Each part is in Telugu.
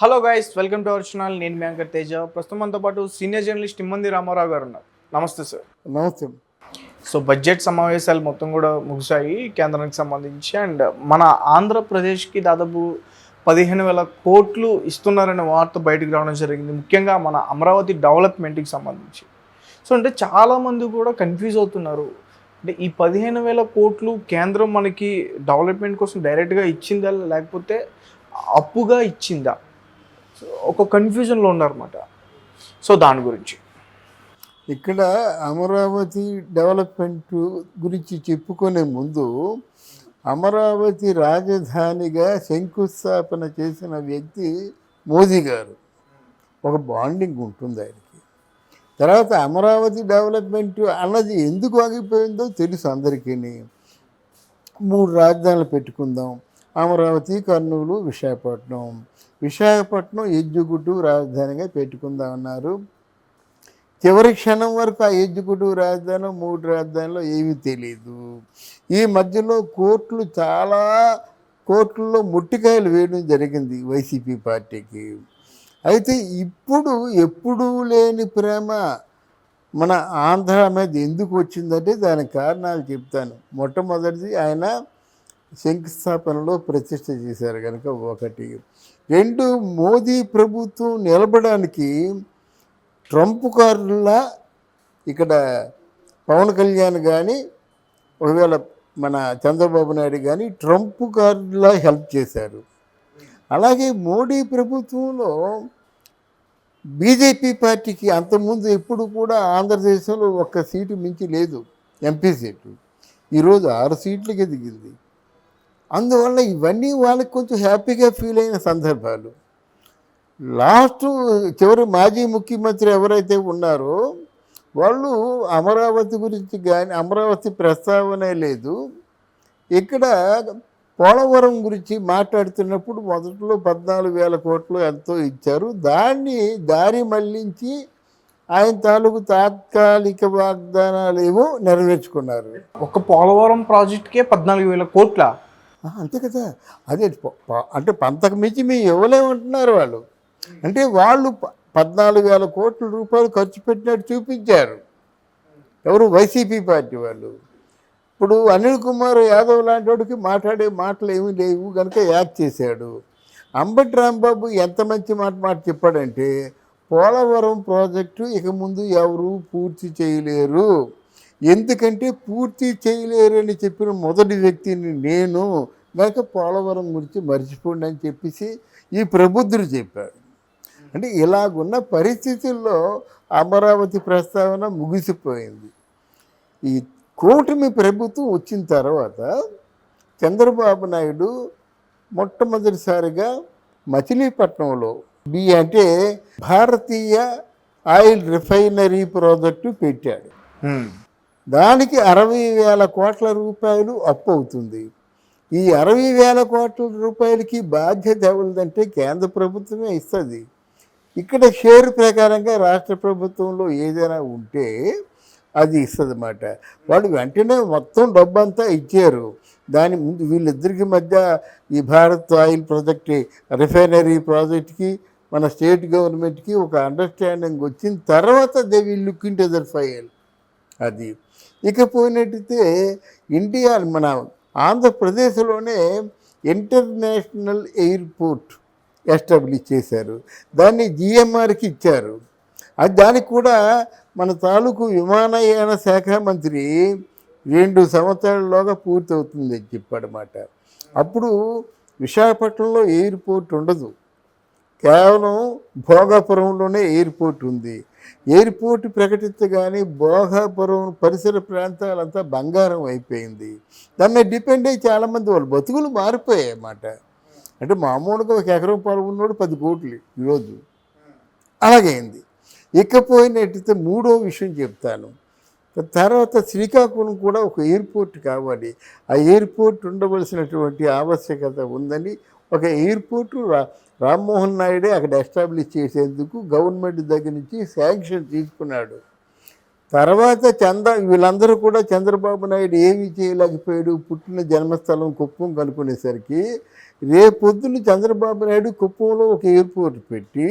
Hello guys, welcome to our channel. నేను మీ యాంకర్ తేజ. ప్రస్తుతం మనతో పాటు సీనియర్ జర్నలిస్ట్ ఇమ్మంది రామారావు గారు ఉన్నారు. నమస్తే సార్. నమస్తే. సో బడ్జెట్ సమావేశాలు మొత్తం కూడా ముగిశాయి కేంద్రానికి సంబంధించి. అండ్ మన ఆంధ్రప్రదేశ్కి దాదాపు 15,000 కోట్లు ఇస్తున్నారనే వార్త బయటకు రావడం జరిగింది, ముఖ్యంగా మన అమరావతి డెవలప్మెంట్కి సంబంధించి. సో అంటే చాలామంది కూడా కన్ఫ్యూజ్ అవుతున్నారు. అంటే ఈ 15,000 కోట్లు కేంద్రం మనకి డెవలప్మెంట్ కోసం డైరెక్ట్గా ఇచ్చిందా, లేకపోతే అప్పుగా ఇచ్చిందా? సో ఒక కన్ఫ్యూజన్లో ఉన్నారన్నమాట. సో దాని గురించి ఇక్కడ అమరావతి డెవలప్మెంట్ గురించి చెప్పుకునే ముందు అమరావతి రాజధానిగా శంకుస్థాపన చేసిన వ్యక్తి మోదీ గారు. ఒక బాండింగ్ ఉంటుంది ఆయనకి. తర్వాత అమరావతి డెవలప్మెంట్ అన్నది ఎందుకు ఆగిపోయిందో తెలుసు అందరికీ. 3 రాజధానులు పెట్టుకుందాం, అమరావతి, కర్నూలు, విశాఖపట్నం ఎగ్జిక్యూటివ్ రాజధానిగా పెట్టుకుందామన్నారు. చివరి క్షణం వరకు ఆ ఎగ్జిక్యూటివ్ రాజధాని 3 రాజధానిలో ఏమీ తెలియదు. ఈ మధ్యలో చాలా కోర్టుల్లో ముట్టికాయలు వేయడం జరిగింది వైసీపీ పార్టీకి. అయితే ఇప్పుడు ఎప్పుడూ లేని ప్రేమ మన ఆంధ్ర మీద ఎందుకు వచ్చిందంటే దానికి కారణాలు చెప్తాను. మొట్టమొదటిది ఆయన శంకుస్థాపనలో ప్రతిష్ఠ చేశారు కనుక ఒకటి. 2, మోదీ ప్రభుత్వం నిలబడానికి ట్రంప్ కారులా ఇక్కడ పవన్ కళ్యాణ్ కానీ, ఒకవేళ మన చంద్రబాబు నాయుడు కానీ ట్రంప్ కారులా హెల్ప్ చేశారు. అలాగే మోడీ ప్రభుత్వంలో బీజేపీ పార్టీకి అంతకుముందు ఎప్పుడు కూడా ఆంధ్రదేశంలో 1 సీటు మించి లేదు, ఎంపీ సీటు. ఈరోజు 6 సీట్లకి ఎదిగింది. అందువల్ల ఇవన్నీ వాళ్ళకి కొంచెం హ్యాపీగా ఫీల్ అయిన సందర్భాలు. చివరి మాజీ ముఖ్యమంత్రి ఎవరైతే ఉన్నారో వాళ్ళు అమరావతి గురించి కానీ, అమరావతి ప్రస్తావనే లేదు. ఇక్కడ పోలవరం గురించి మాట్లాడుతున్నప్పుడు మొదట్లో 14,000 కోట్లు ఎంతో ఇచ్చారు. దాన్ని దారి మళ్లించి ఆయన తాలూకు తాత్కాలిక వాగ్దానాలు ఏమో నెరవేర్చుకున్నారు. ఒక పోలవరం ప్రాజెక్ట్కే 14,000 కోట్ల. అంతే కదా. అదే అంటే పంతకు మించి మేము ఇవ్వలేమంటున్నారు వాళ్ళు. అంటే వాళ్ళు 14,000 కోట్ల రూపాయలు ఖర్చు పెట్టినట్టు చూపించారు. ఎవరు? వైసీపీ పార్టీ వాళ్ళు. ఇప్పుడు అనిల్ కుమార్ యాదవ్ లాంటి వాడికి మాట్లాడే మాటలు ఏమీ లేవు కనుక యాక్ట్ చేశాడు. అంబటి రాంబాబు ఎంత మంచి మాట చెప్పాడంటే, పోలవరం ప్రాజెక్టు ఇక ముందు ఎవరు పూర్తి చేయలేరు, ఎందుకంటే పూర్తి చేయలేరని చెప్పిన మొదటి వ్యక్తిని నేను, కనుక పోలవరం గురించి మర్చిపోండి అని చెప్పేసి ఈ ప్రబుద్ధుడు చెప్పాడు. అంటే ఇలాగున్న పరిస్థితుల్లో అమరావతి ప్రస్తావన ముగిసిపోయింది. ఈ కూటమి ప్రభుత్వం వచ్చిన తర్వాత చంద్రబాబు నాయుడు మొట్టమొదటిసారిగా మచిలీపట్నంలో అంటే భారతీయ ఆయిల్ రిఫైనరీ ప్రాజెక్టు పెట్టాడు. దానికి 60,000 కోట్ల రూపాయలు అప్పు అవుతుంది. ఈ 60,000 కోట్ల రూపాయలకి బాధ్యత ఎవరిదంటే కేంద్ర ప్రభుత్వమే ఇస్తుంది. ఇక్కడ షేర్ ప్రకారంగా రాష్ట్ర ప్రభుత్వంలో ఏదైనా ఉంటే అది ఇస్తుంది అన్నమాట. వాళ్ళు వెంటనే మొత్తం డబ్బంతా ఇచ్చారు. దాని ముందు వీళ్ళిద్దరికి మధ్య ఈ భారత్ ఆయిల్ ప్రాజెక్ట్ రిఫైనరీ ప్రాజెక్ట్కి మన స్టేట్ గవర్నమెంట్కి ఒక అండర్స్టాండింగ్ వచ్చిన తర్వాత they will look into their file. అది ఇకపోయినట్టయితే ఇండియా మన ఆంధ్రప్రదేశ్లోనే ఇంటర్నేషనల్ ఎయిర్పోర్ట్ ఎస్టాబ్లిష్ చేశారు. దాన్ని జిఎంఆర్కి ఇచ్చారు. అది దానికి కూడా మన తాలూకు విమానయాన శాఖ మంత్రి 2 సంవత్సరాలలోగా పూర్తవుతుంది చెప్పాడన్నమాట. అప్పుడు విశాఖపట్నంలో ఎయిర్పోర్ట్ ఉండదు, కేవలం భోగాపురంలోనే ఎయిర్పోర్ట్ ఉంది. ఎయిర్పోర్ట్ ప్రకటించగానే భోగాపురం పరిసర ప్రాంతాలంతా బంగారం అయిపోయింది. దాన్ని డిపెండ్ అయ్యి చాలామంది వాళ్ళ బతుకులు మారిపోయాయి అన్నమాట. అంటే మామూలుగా 1 ఎకరం పొలం ఉన్నోడు 10 కోట్లు ఈరోజు అలాగైంది. ఇకపోయినట్టయితే 3వ విషయం చెప్తాను. తర్వాత శ్రీకాకుళం కూడా ఒక ఎయిర్పోర్ట్ కావాలి. ఆ ఎయిర్పోర్ట్ ఉండవలసినటువంటి ఆవశ్యకత ఉందని ఒక ఎయిర్పోర్టు రామ్మోహన్ నాయుడే అక్కడ ఎస్టాబ్లిష్ చేసేందుకు గవర్నమెంట్ దగ్గర నుంచి శాంక్షన్ తీసుకున్నాడు. తర్వాత వీళ్ళందరూ కూడా చంద్రబాబు నాయుడు ఏమీ చేయలేకపోయాడు. పుట్టిన జన్మస్థలం కుప్పం కనుక్కునేసరికి రేపొద్దున చంద్రబాబు నాయుడు కుప్పంలో ఒక ఎయిర్పోర్ట్ పెట్టి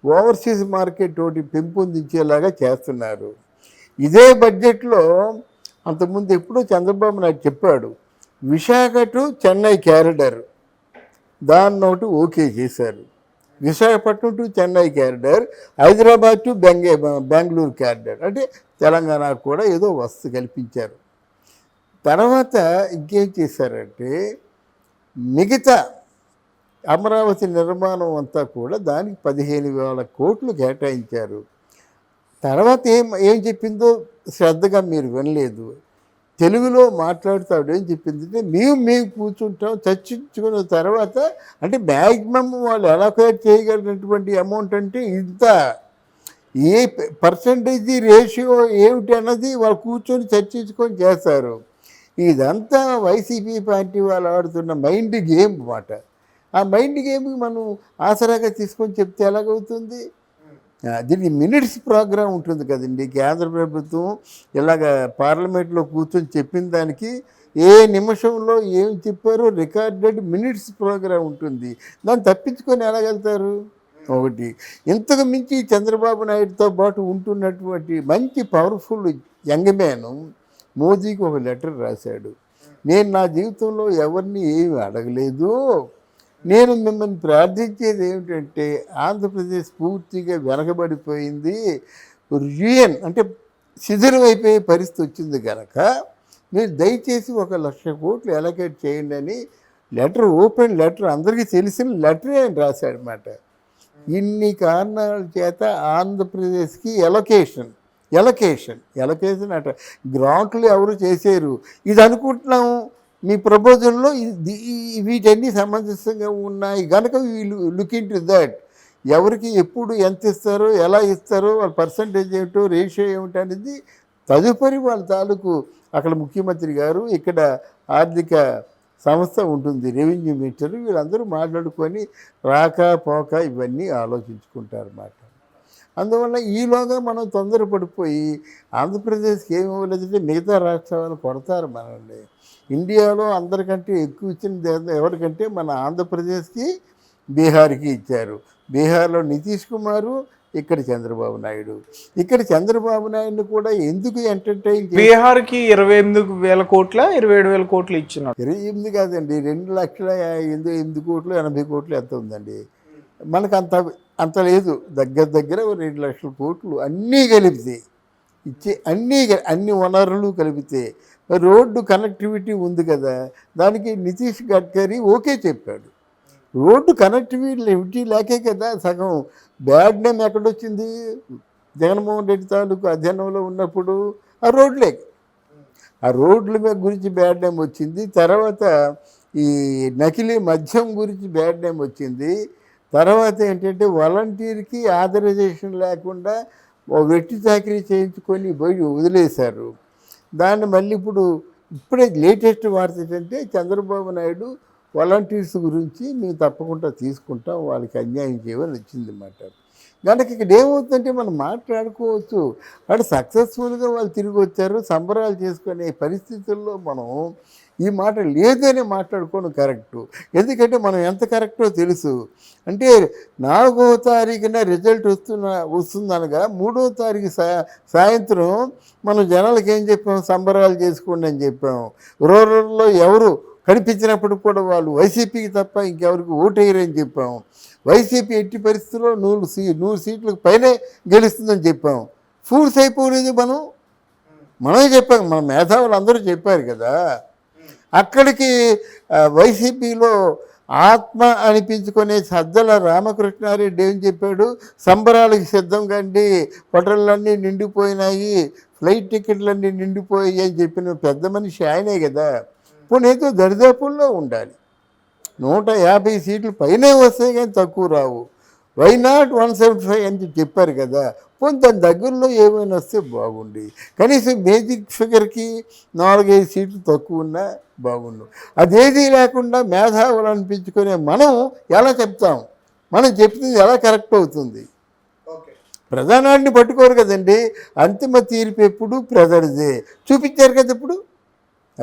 ఓవర్సీస్ మార్కెట్ ఒకటి పెంపొందించేలాగా చేస్తున్నారు. ఇదే బడ్జెట్లో అంతకుముందు ఎప్పుడో చంద్రబాబు నాయుడు చెప్పాడు, విశాఖ టు చెన్నై క్యారిడర్ దాన్ని ఒకటి ఓకే చేశారు. Visakhapatnam to Chennai corridor, Hyderabad to Bengaluru corridor, అంటే తెలంగాణకు కూడా ఏదో వస్తు కల్పించారు. తర్వాత ఇంకేం చేశారంటే మిగతా అమరావతి నిర్మాణం అంతా కూడా దానికి 15,000 కోట్లు కేటాయించారు. తర్వాత ఏం చెప్పిందో శ్రద్ధగా మీరు వినలేదు. తెలుగులో మాట్లాడుతాడు ఏం చెప్పిందంటే మేము కూర్చుంటాం చర్చించుకున్న తర్వాత, అంటే మ్యాక్సిమం వాళ్ళు అలొకేట్ చేయగలిగినటువంటి అమౌంట్ అంటే ఇంత, ఏ పర్సంటేజ్ రేషియో ఏమిటి అన్నది వాళ్ళు కూర్చొని చర్చించుకొని చేస్తారు. ఇదంతా వైసీపీ పార్టీ వాళ్ళు ఆడుతున్న మైండ్ గేమ్ మాట. ఆ మైండ్ గేమ్కి మనం ఆసరాగా తీసుకొని చెప్తే ఎలాగవుతుంది? దీనికి మినిట్స్ ప్రోగ్రాం ఉంటుంది కదండి. కేంద్ర ప్రభుత్వం ఇలాగ పార్లమెంట్లో కూర్చొని చెప్పిన దానికి ఏ నిమిషంలో ఏం చెప్పారో రికార్డెడ్ మినిట్స్ ప్రోగ్రాం ఉంటుంది. దాన్ని తప్పించుకొని ఎలాగెళ్తారు? ఒకటి, ఇంతకు మించి చంద్రబాబు నాయుడుతో పాటు ఉంటున్నటువంటి మంచి పవర్ఫుల్ యంగ్ మ్యాన్ మోదీకి ఒక లెటర్ రాశాడు. నేను నా జీవితంలో ఎవరిని ఏమి అడగలేదు, నేను మిమ్మల్ని ప్రార్థించేది ఏమిటంటే ఆంధ్రప్రదేశ్ పూర్తిగా వెనకబడిపోయింది, యూఎన్ అంటే శిథిలమైపోయే పరిస్థితి వచ్చింది కనుక మీరు దయచేసి 1,00,000 కోట్లు అలొకేట్ చేయండి అని లెటర్, ఓపెన్ లెటర్, అందరికీ తెలిసిన లెటరే ఆయన రాశాడనమాట. ఇన్ని కారణాల చేత ఆంధ్రప్రదేశ్కి ఎలొకేషన్ అట గ్రాంట్లు ఎవరు చేశారు ఇది అనుకుంటున్నాము. మీ ప్రపోజల్లో వీటన్నీ సమంజసంగా ఉన్నాయి కనుక వీళ్ళు లుక్ ఇన్ టు దట్. ఎవరికి ఎప్పుడు ఎంత ఇస్తారో, ఎలా ఇస్తారో, వాళ్ళ పర్సంటేజ్ ఏమిటో, రేషియో ఏమిటో అనేది తదుపరి వాళ్ళ తాలూకు అక్కడ ముఖ్యమంత్రి గారు, ఇక్కడ ఆర్థిక సంస్థ ఉంటుంది, రెవెన్యూ మినిస్టర్, వీళ్ళందరూ మాట్లాడుకొని రాక పోక ఇవన్నీ ఆలోచించుకుంటారు అన్నమాట. అందువల్ల ఈలోగా మనం తొందరపడిపోయి ఆంధ్రప్రదేశ్కి ఏమి ఇవ్వలేదంటే మిగతా రాష్ట్రాలు కొడతారు మనల్ని. ఇండియాలో అందరికంటే ఎక్కువ ఇచ్చిన ఎవరికంటే మన ఆంధ్రప్రదేశ్కి, బీహార్కి ఇచ్చారు. బీహార్లో నితీష్ కుమారు, ఇక్కడ చంద్రబాబు నాయుడు. ఇక్కడ చంద్రబాబు నాయుడు కూడా ఎందుకు ఎంటర్టైన్, బీహార్కి 28,000 కోట్ల 27,000 కోట్లు ఇచ్చినారు. 28 కాదండి, 2,88 కోట్లు 80 కోట్లు ఎంత ఉందండి. మనకు అంత లేదు, దగ్గర 2,00,000 కోట్లు అన్నీ కలిపితే ఇచ్చే, అన్ని వనరులు కలిపితే. రోడ్డు కనెక్టివిటీ ఉంది కదా, దానికి నితీష్ గడ్కరీ ఓకే చెప్పాడు. రోడ్డు కనెక్టివిటీ లేకే కదా సగం బ్యాడ్ నేమ్ ఎక్కడొచ్చింది. జగన్మోహన్ రెడ్డి తాలూకు అధ్యయనంలో ఉన్నప్పుడు ఆ రోడ్లే, ఆ రోడ్ల మీద గురించి బ్యాడ్ నేమ్ వచ్చింది. తర్వాత ఈ నకిలీ మద్యం గురించి బ్యాడ్ నేమ్ వచ్చింది. తర్వాత ఏంటంటే వాలంటీర్కి ఆథరైజేషన్ లేకుండా వెట్టి చాకరీ చేయించుకొని పోయి వదిలేశారు. దాన్ని మళ్ళీ ఇప్పుడే లేటెస్ట్ వార్త ఏంటంటే చంద్రబాబు నాయుడు వాలంటీర్స్ గురించి మేము తప్పకుండా తీసుకుంటాం, వాళ్ళకి అన్యాయం చేయమని వచ్చిందన్నమాట. కనుక ఇక్కడ ఏమవుతుందంటే మనం మాట్లాడుకోవచ్చు, వాడు సక్సెస్ఫుల్గా వాళ్ళు తిరిగి వచ్చారు, సంబరాలు చేసుకునే పరిస్థితుల్లో మనం ఈ మాట లేదని మాట్లాడుకోవడం కరెక్టు. ఎందుకంటే మనం ఎంత కరెక్టో తెలుసు. అంటే 4వ తారీఖున రిజల్ట్ వస్తుందనగా 3వ తారీఖు సాయంత్రం మనం జనాలకు ఏం చెప్పాం, సంబరాలు చేసుకోండి అని చెప్పాము. రూరల్లో ఎవరు కనిపించినప్పుడు కూడా వాళ్ళు వైసీపీకి తప్ప ఇంకెవరికి ఓటేయరని చెప్పాము. వైసీపీ ఎట్టి పరిస్థితుల్లో 100 సీట్లకు పైనే గెలుస్తుందని చెప్పాము. ఫూల్స్ అయిపోలేదు మనమే చెప్పాం, మన మేధావులు అందరూ చెప్పారు కదా. అక్కడికి వైసీపీలో ఆత్మ అనిపించుకునే సజ్జల రామకృష్ణారెడ్డి ఏం చెప్పాడు, సంబరాలకు సిద్ధం కండి, హోటళ్ళన్నీ నిండిపోయినాయి, ఫ్లైట్ టికెట్లన్నీ నిండిపోయాయి అని చెప్పిన పెద్ద మనిషి ఆయనే కదా. పోనేదో దరిదాపుల్లో ఉండాలి. 150 సీట్లు పైనే వస్తాయి కానీ తక్కువ రావు. వై నాట్ 175 అని చెప్పారు కదా. పోనీ దాని దగ్గరలో ఏమైనా వస్తే బాగుండి, కనీసం బేసిక్ ఫిగర్కి 4-5 సీట్లు తక్కువ ఉన్నా బాగుండు. అదేదీ లేకుండా మేధావులు అనిపించుకునే మనం ఎలా చెప్తాం, మనం చెప్తుంది ఎలా కరెక్ట్ అవుతుంది? ప్రధానాన్ని పట్టుకోరు కదండి. అంతిమ తీర్పు ఎప్పుడు ప్రజలదే చూపించారు కదా ఇప్పుడు.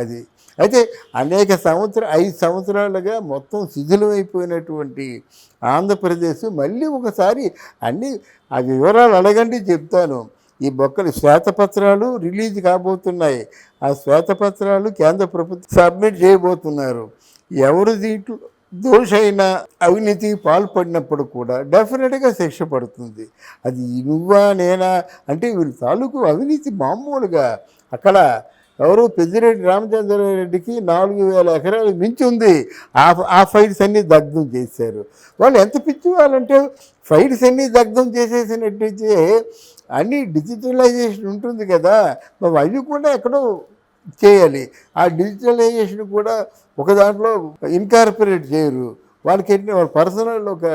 అది అయితే అనేక 5 సంవత్సరాలుగా మొత్తం శిథిలమైపోయినటువంటి ఆంధ్రప్రదేశ్ మళ్ళీ ఒకసారి అన్ని ఆ వివరాలు అడగండి చెప్తాను. ఈ బొక్కలు శ్వేతపత్రాలు రిలీజ్ కాబోతున్నాయి. ఆ శ్వేతపత్రాలు కేంద్ర ప్రభుత్వం సబ్మిట్ చేయబోతున్నారు. ఎవరు దీంట్లో దోషైన అవినీతి పాల్పడినప్పుడు కూడా డెఫినెట్గా శిక్ష పడుతుంది. అది నువ్వా నేనా అంటే వీళ్ళ తాలూకు అవినీతి మామూలుగా అక్కడ ఎవరు పెద్దిరెడ్డి రామచంద్రారెడ్డికి 4,000 ఎకరాలు మించి ఉంది. ఆ ఫైల్స్ అన్నీ దగ్ధం చేశారు. వాళ్ళు ఎంత పిచ్చి వాళ్ళంటే ఫైల్స్ అన్నీ దగ్ధం చేసేసినట్టయితే అన్నీ డిజిటలైజేషన్ ఉంటుంది కదా, మరి అవి కూడా ఎక్కడో చేయాలి. ఆ డిజిటలైజేషన్ కూడా ఒక దాంట్లో ఇన్కార్పొరేట్ చేయరు. వాళ్ళకి వాళ్ళ పర్సనల్ ఒక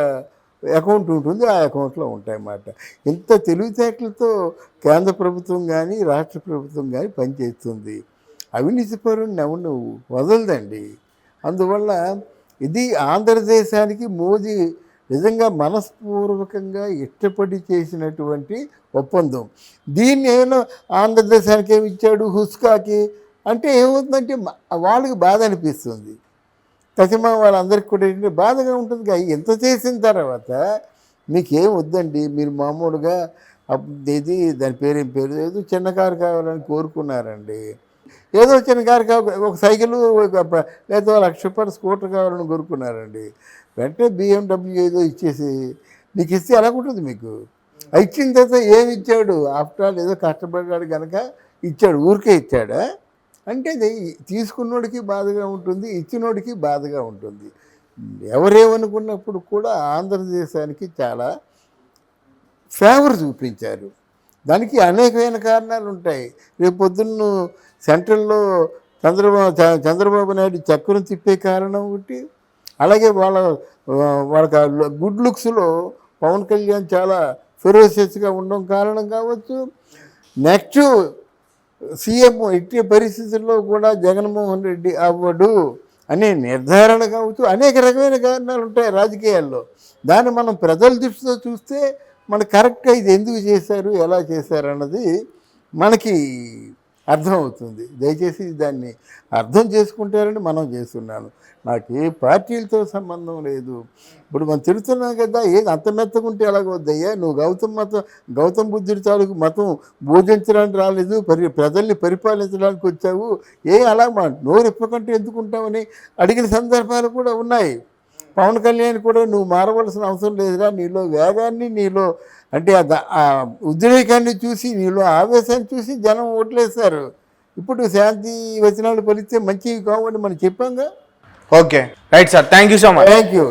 అకౌంట్ ఉంటుంది, ఆ అకౌంట్లో ఉంటాయన్నమాట. ఇంత తెలివితేటలతో కేంద్ర ప్రభుత్వం కానీ రాష్ట్ర ప్రభుత్వం కానీ పనిచేస్తుంది. అవినీతి పరుని ఎవరు వదలదండి. అందువల్ల ఇది ఆంధ్రదేశానికి మోదీ నిజంగా మనస్పూర్వకంగా ఇష్టపడి చేసినటువంటి ఒప్పందం. దీన్ని ఏమైనా ఆంధ్రదేశానికి ఏమి ఇచ్చాడు హుస్కాకి అంటే ఏమవుతుందంటే వాళ్ళకి బాధ అనిపిస్తుంది. తసిమా వాళ్ళందరికీ కూడా ఏంటంటే బాధగా ఉంటుంది. ఎంత చేసిన తర్వాత మీకేం వద్దండి, మీరు మామూలుగా ఇది దాని పేరేం పేరు ఏదో చిన్న కారు కావాలని కోరుకున్నారండి. ఏదో చిన్న కారు ఒక సైకిల్ లేదా ₹1,00,000 స్కూటర్ కావాలని కోరుకున్నారండి. వెంటనే BMW ఏదో ఇచ్చేసి నీకు ఇస్తే ఎలాగుంటుంది మీకు? ఇచ్చిన తర్వాత ఏమి ఇచ్చాడు? ఆఫ్టర్ ఆల్ ఏదో కష్టపడ్డాడు కనుక ఇచ్చాడు, ఊరికే ఇచ్చాడా అంటే అది తీసుకున్నోడికి బాధగా ఉంటుంది, ఇచ్చినోడికి బాధగా ఉంటుంది. ఎవరేమనుకున్నప్పుడు కూడా ఆంధ్రదేశానికి చాలా ఫేవర్ చూపించారు. దానికి అనేకమైన కారణాలు ఉంటాయి. రేపు పొద్దున్న సెంట్రల్లో చంద్రబాబు నాయుడు చక్రం తిప్పే కారణం ఒకటి, అలాగే వాళ్ళకి గుడ్ లుక్స్లో పవన్ కళ్యాణ్ చాలా ఫెరోషియస్గా ఉండడం కారణం కావచ్చు. నెక్స్ట్ సీఎం ఎట్టి పరిస్థితుల్లో కూడా జగన్మోహన్ రెడ్డి అవ్వడు అనే నిర్ధారణ కావచ్చు. అనేక రకమైన కారణాలు ఉంటాయి రాజకీయాల్లో. దాన్ని మనం ప్రజల దృష్టితో చూస్తే మనకు కరెక్ట్గా ఇది ఎందుకు చేశారు, ఎలా చేశారు అన్నది మనకి అర్థమవుతుంది. దయచేసి దాన్ని అర్థం చేసుకుంటారని మనం చేస్తున్నాను. నాకు ఏ పార్టీలతో సంబంధం లేదు. ఇప్పుడు మనం తిడుతున్నాం కదా, ఏది అంత మెత్తకుంటే ఎలాగొద్దయ్యా, నువ్వు గౌతమ్ బుద్ధుడి తాలూకు మతం బోధించడానికి రాలేదు, ప్రజల్ని పరిపాలించడానికి వచ్చావు, అలా నోరు ఇప్పకంటే ఎందుకుంటావని అడిగిన సందర్భాలు కూడా ఉన్నాయి. పవన్ కళ్యాణ్ కూడా నువ్వు మారవలసిన అవసరం లేదురా, నీలో వేగాన్ని, నీలో అంటే ఆ ఉద్రేకాన్ని చూసి, నీలో ఆవేశాన్ని చూసి జనం ఓట్లేస్తారు. ఇప్పుడు శాంతి వచనాలు పలిస్తే మంచివి కావని మనం చెప్పాంగా. Okay, right sir, thank you so much. Thank you.